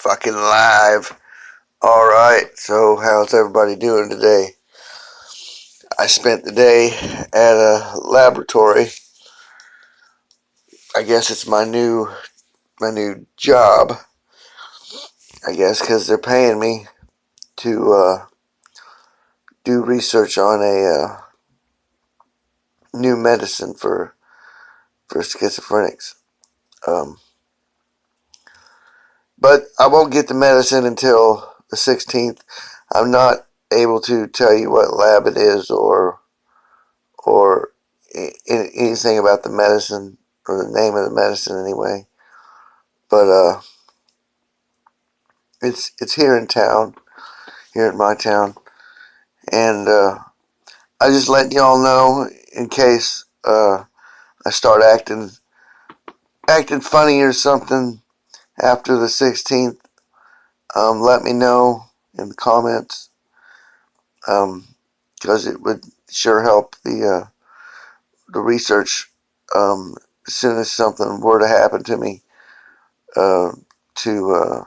Fucking live. Alright, so how's everybody doing today? I spent the day at a laboratory. I guess it's my new job. I guess because they're paying me to do research on a new medicine for schizophrenics. Um, but I won't get the medicine until the 16th. I'm not able to tell you what lab it is or anything about the medicine or the name of the medicine anyway. But it's here in town, here in my town, and I just letting y'all know in case I start acting funny or something after the 16th. Let me know in the comments, because it would sure help the research. As soon as something were to happen to me, to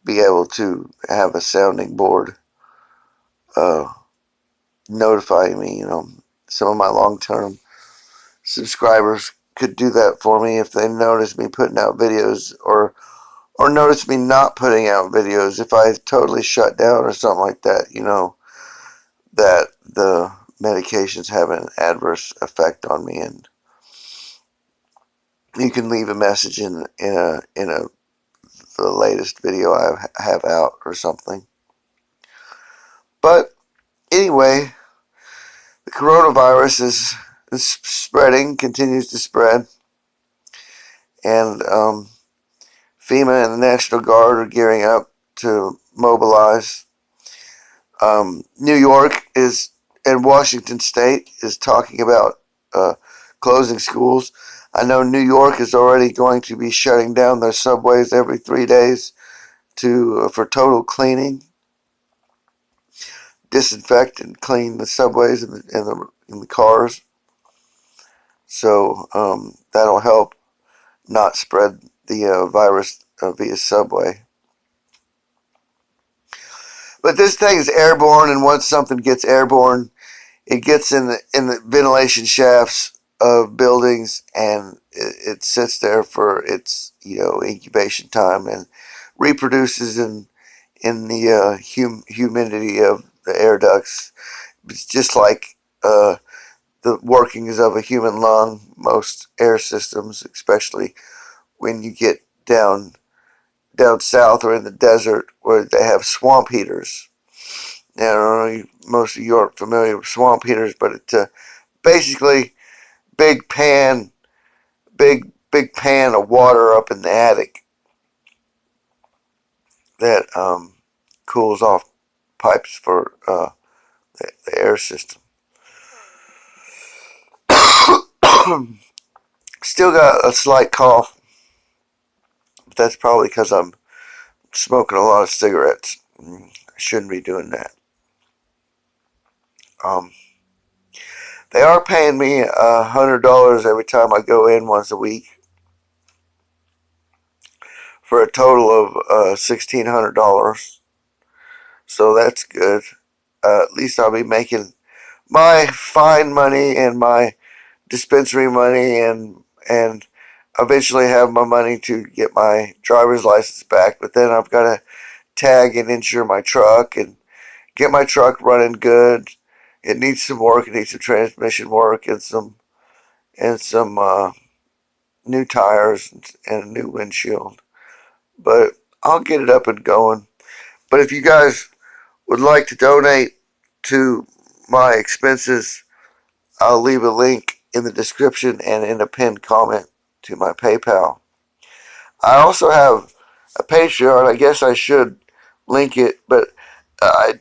be able to have a sounding board uh, notifying me. Some of my long-term subscribers could do that for me if they notice me putting out videos, or notice me not putting out videos. If I totally shut down or something like that, that the medications have an adverse effect on me, and you can leave a message in the latest video I have out or something. But anyway, the coronavirus is spreading, continues to spread, and FEMA and the National Guard are gearing up to mobilize. New York and Washington State is talking about closing schools. I know New York is already going to be shutting down their subways every 3 days for total cleaning, disinfect and clean the subways and the cars. So that'll help not spread the virus via subway. But this thing is airborne, and once something gets airborne, it gets in the ventilation shafts of buildings, and it sits there for its incubation time and reproduces in the humidity of the air ducts. It's just like the workings of a human lung. Most air systems, especially when you get down south or in the desert where they have swamp heaters. Now, I don't know, most of you aren't familiar with swamp heaters, but it's basically big pan of water up in the attic that cools off pipes for the air system. Still got a slight cough, but that's probably because I'm smoking a lot of cigarettes. I shouldn't be doing that. They are paying me $100 every time I go in once a week, for a total of $1,600. So that's good. At least I'll be making my fine money and my dispensary money, and eventually have my money to get my driver's license back. But then I've got to tag and insure my truck and get my truck running good. It needs some work. It needs some transmission work and some new tires and a new windshield. But I'll get it up and going. But if you guys would like to donate to my expenses, I'll leave a link in the description and in a pinned comment to my PayPal. I also have a Patreon. I guess I should link it, but I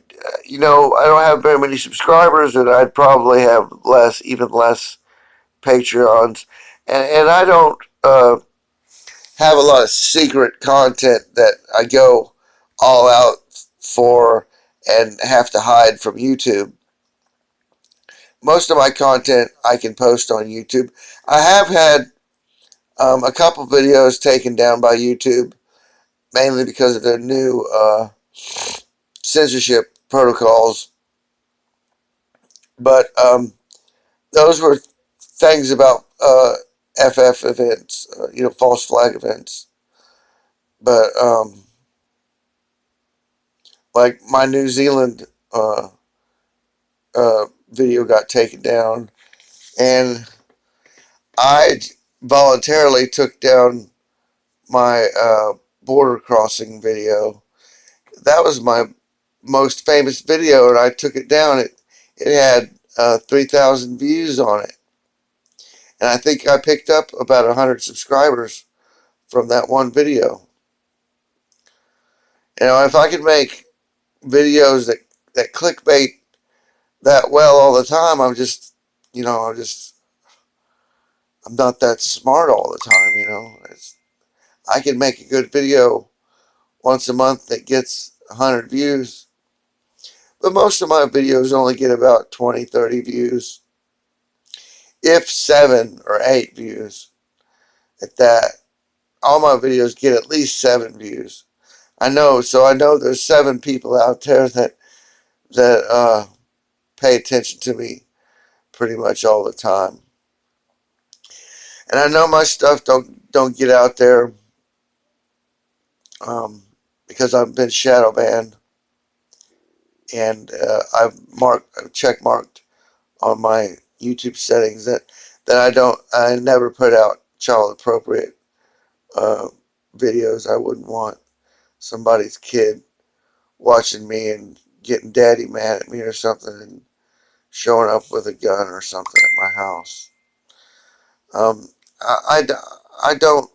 don't have very many subscribers, and I'd probably have even less Patreons, and I don't have a lot of secret content that I go all out for and have to hide from YouTube. Most of my content I can post on YouTube. I have had a couple videos taken down by YouTube, mainly because of their new censorship protocols. But those were things about FF events, false flag events. But like my New Zealand video got taken down, and I voluntarily took down my border crossing video. That was my most famous video, and I took it down. It had 3,000 views on it, and I think I picked up about 100 subscribers from that one video. If I could make videos that clickbait that well all the time, I'm not that smart all the time. I can make a good video once a month that gets 100 views, but most of my videos only get about 20, 30 views, if 7 or 8 views at that. All my videos get at least 7 views. I know there's 7 people out there that pay attention to me pretty much all the time. And I know my stuff don't get out there because I've been shadow banned, and I've check marked on my YouTube settings that I never put out child appropriate videos. I wouldn't want somebody's kid watching me and getting daddy mad at me or something and showing up with a gun or something at my house. Um, I, I don't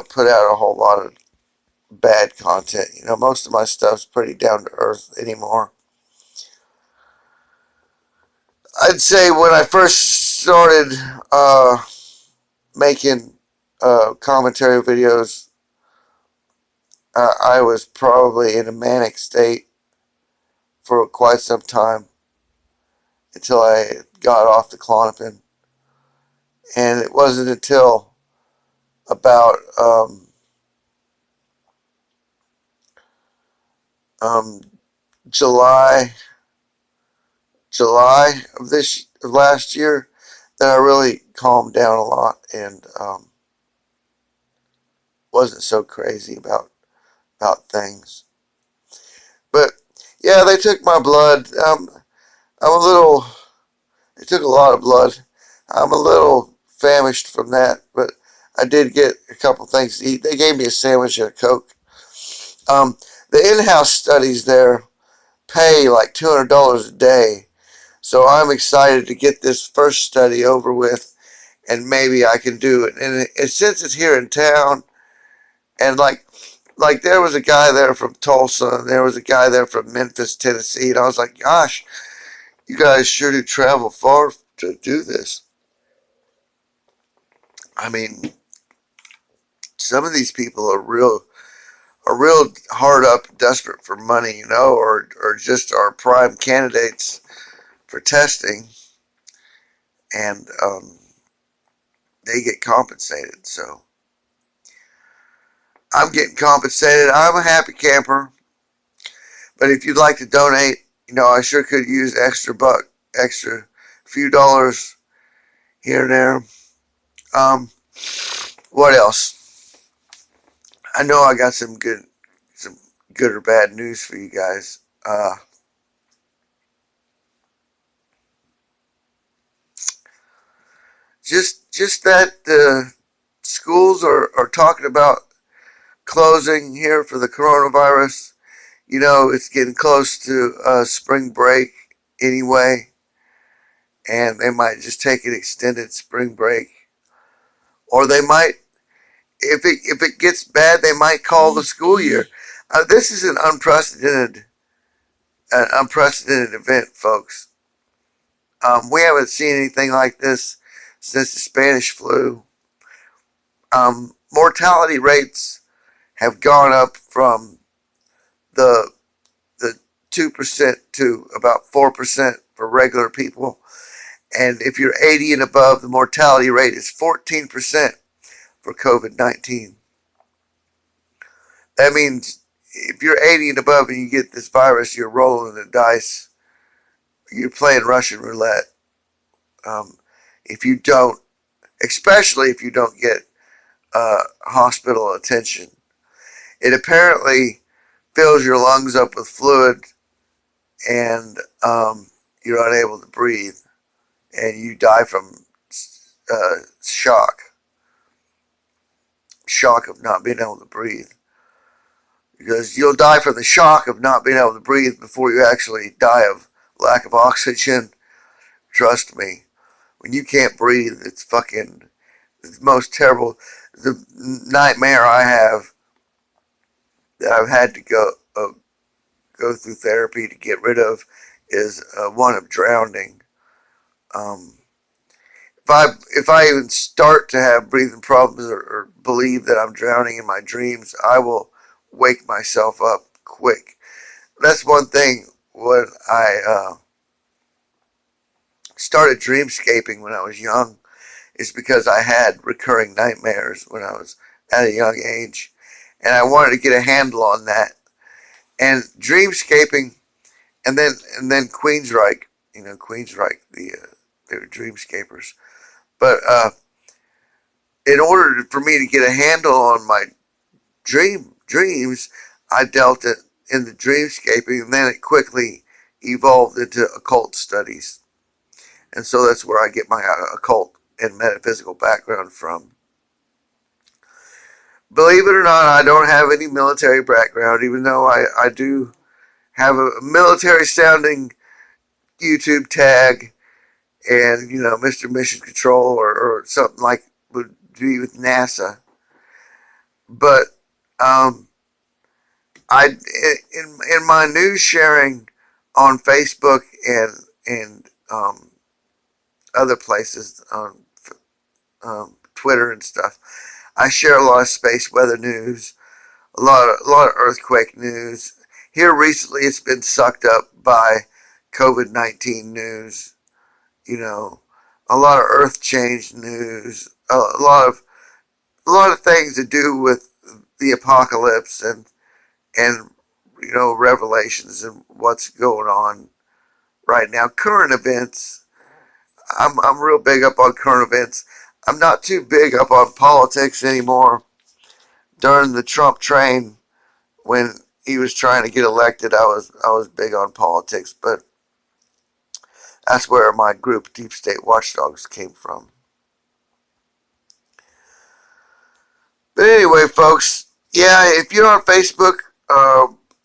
put out a whole lot of bad content. Most of my stuff's pretty down to earth anymore. I'd say when I first started making commentary videos, I was probably in a manic state for quite some time until I got off the Klonopin. And it wasn't until about um, July of last year that I really calmed down a lot and wasn't so crazy about things. But yeah, they took my blood. I'm a little. They took a lot of blood. I'm a little famished from that, but I did get a couple things to eat. They gave me a sandwich and a Coke. The in-house studies there pay like $200 a day, so I'm excited to get this first study over with, and maybe I can do it. And since it's here in town, and like there was a guy there from Tulsa, and there was a guy there from Memphis, Tennessee, and I was like, gosh, you guys sure do travel far to do this. I mean, some of these people are real hard up, desperate for money, or just are prime candidates for testing, and they get compensated. So I'm getting compensated. I'm a happy camper. But if you'd like to donate, I sure could use extra few dollars here and there. What else? I know I got some good or bad news for you guys. Just that the schools are talking about closing here for the coronavirus. It's getting close to spring break anyway, and they might just take an extended spring break, or they might, if it gets bad, they might call the school year. This is an unprecedented event, folks. We haven't seen anything like this since the Spanish flu. Mortality rates have gone up from the 2% to about 4% for regular people. And if you're 80 and above, the mortality rate is 14% for COVID-19. That means if you're 80 and above and you get this virus, you're rolling the dice. You're playing Russian roulette. If you don't, especially if you don't get hospital attention, it apparently fills your lungs up with fluid, and you're unable to breathe, and you die from shock of not being able to breathe. Because you'll die from the shock of not being able to breathe before you actually die of lack of oxygen. Trust me, when you can't breathe, it's fucking the most terrible. The nightmare I have that I've had to go through therapy to get rid of is one of drowning. Um, if I even start to have breathing problems, or believe that I'm drowning in my dreams, I will wake myself up quick. That's one thing when I started dreamscaping when I was young, is because I had recurring nightmares when I was at a young age, and I wanted to get a handle on that. And dreamscaping, and then Queensryche, Queensryche, they were dreamscapers. But in order for me to get a handle on my dreams, I dealt it in the dreamscaping, and then it quickly evolved into occult studies. And so that's where I get my occult and metaphysical background from. Believe it or not, I don't have any military background, even though I do have a military sounding YouTube tag, and Mr. Mission Control, or something like would be with NASA. But um, I in my news sharing on Facebook and other places on Twitter and stuff, I share a lot of space weather news, a lot of earthquake news. Here recently, it's been sucked up by COVID-19 news. You know, a lot of earth change news, a lot of things to do with the apocalypse, and revelations and what's going on right now. Current events. I'm real big up on current events. I'm not too big up on politics anymore. During the Trump train, when he was trying to get elected, I was big on politics, but that's where my group Deep State Watchdogs came from. But anyway, folks, yeah, if you're on Facebook,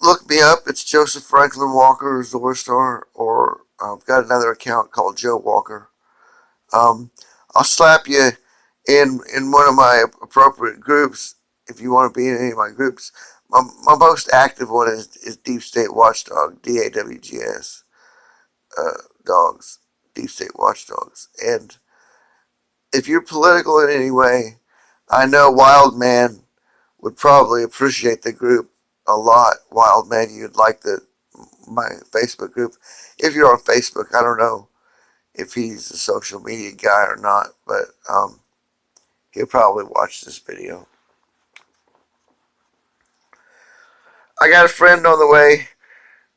look me up. It's Joseph Franklin Walker Zorstar, or I've got another account called Joe Walker. I'll slap you in one of my appropriate groups if you want to be in any of my groups. My most active one is Deep State Watchdog, DAWGS, dogs, Deep State Watchdogs. And if you're political in any way, I know Wild Man would probably appreciate the group a lot. Wild Man, you'd like my Facebook group. If you're on Facebook, I don't know if he's a social media guy or not, but he'll probably watch this video. I got a friend on the way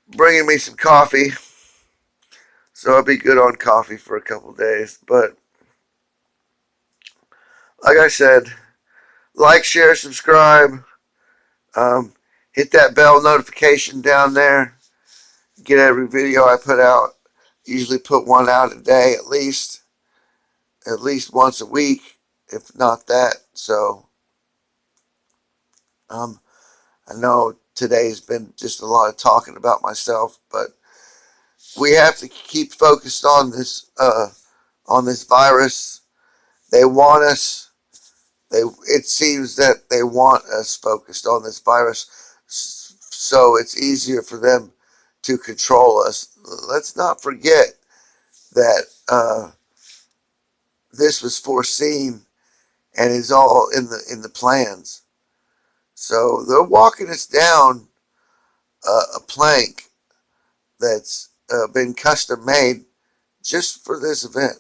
bringing me some coffee, so I'll be good on coffee for a couple days. But like I said, like, share, subscribe, um, hit that bell notification down there. Get every video I put out. Usually put one out a day at least once a week, if not that. So I know today's been just a lot of talking about myself, but we have to keep focused on this virus. They want us. It seems that they want us focused on this virus, so it's easier for them to control us. Let's not forget that this was foreseen and is all in the plans. So they're walking us down a plank that's been custom made just for this event.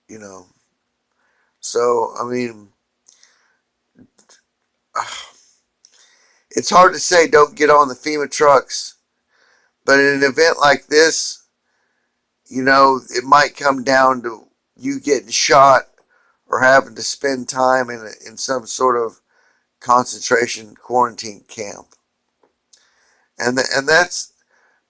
You know, so I mean, It's hard to say don't get on the FEMA trucks, but in an event like this, it might come down to you getting shot or having to spend time in some sort of concentration quarantine camp. And that's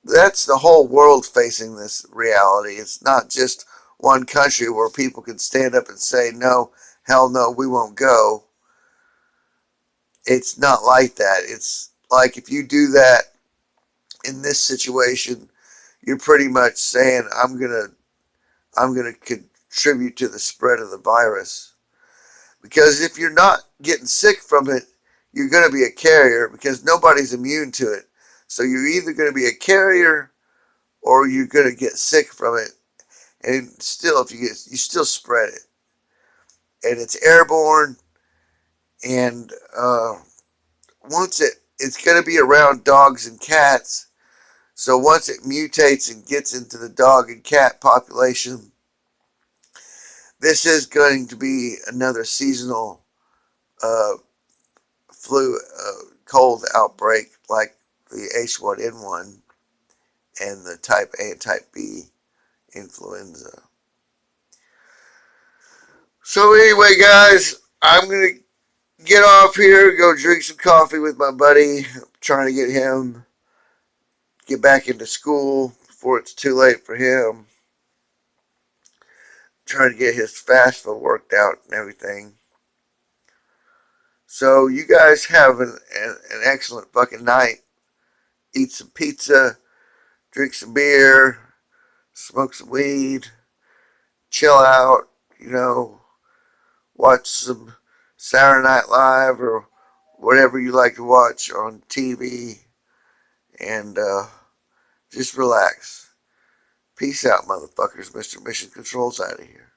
the whole world facing this reality. It's not just one country where people can stand up and say, no, hell no, we won't go. It's not like that. It's like if you do that in this situation, you're pretty much saying, I'm gonna contribute to the spread of the virus. Because if you're not getting sick from it, you're going to be a carrier because nobody's immune to it. So you're either going to be a carrier or you're going to get sick from it. And still, if you still spread it. And it's airborne. And it's going to be around dogs and cats. So once it mutates and gets into the dog and cat population, this is going to be another seasonal flu cold outbreak like the H1N1 and the type A and type B influenza. So anyway, guys, I'm going to get off here, go drink some coffee with my buddy. I'm trying to get him get back into school before it's too late for him. Trying to get his FAFSA worked out and everything. So you guys have an excellent fucking night. Eat some pizza, drink some beer, smoke some weed, chill out, watch some Saturday Night Live or whatever you like to watch on TV, and just relax. Peace out, motherfuckers. Mr. Mission Control's out of here.